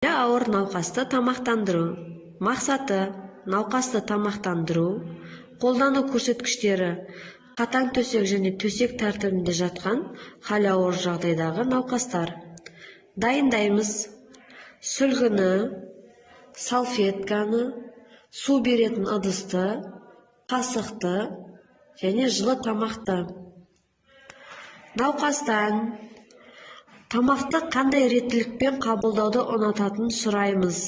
Ауыр науқасты тамақтандыру. Мақсаты науқасты тамақтандыру. Қолдану көрсеткіштері: қатаң төсек және төсек тәртібінде жатқан халі ауыр жағдайдағы науқастар. Дайындаймыз: сүлгіні, салфетканы, су беретін ыдысты, қасықты және жылы тамақты. Науқастан тамақты қандай реттілікпен қабылдауды ұнататынын сұраймыз.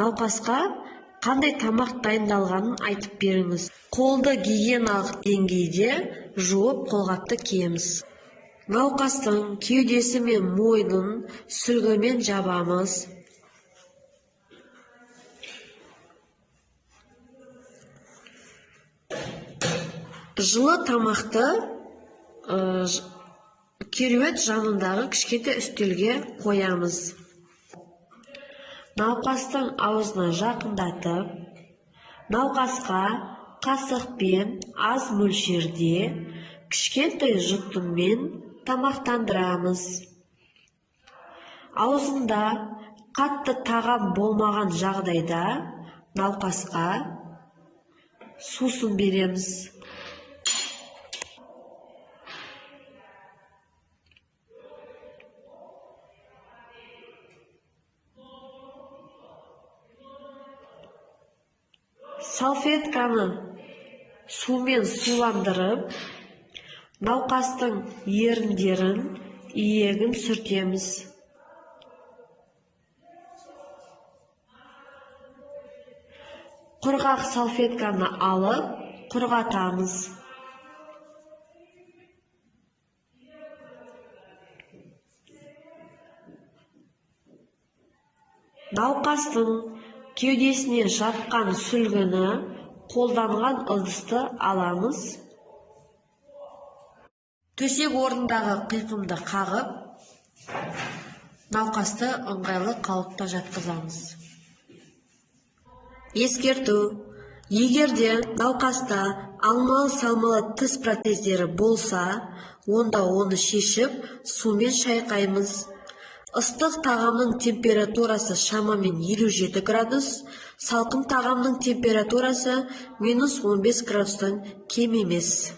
Науқасқа қандай тамақ дайындалғанын айтып беріңіз. Қолды гигиеналық деңгейде жуып қолғапты киеміз. Науқастың кеудесі мен мойнын сүлгімен жабамыз. Жылы тамақты кереует жанындағы кішкентай үстелге қоямыз. Науқастың аузына жақындатып, науқасқа қасықпен аз мөлшерде кішкентай жұтыммен тамақтандырамыз. Аузында қатты тағам болмаған жағдайда науқасқа сусын береміз. Салфетканы сумен суландырып, науқастың еріндерін, иегін сүртеміз. Құрғақ салфетканы алып, құрғатамыз. Науқастың кеудесіне жапқан сүлгіні, қолданған ыдысты аламыз. Төсек орындағы қиқымды қағып, науқасты ыңғайлы қалыпта жатқызамыз. Ескерту: егерде науқаста алмалы-салмалы тіс протездері болса, онда оны шешіп, сумен шайқаймыз. Ыстық тағамның температурасы шамамен 57 градус, салқын тағамның температурасы -15 градустан кем емес.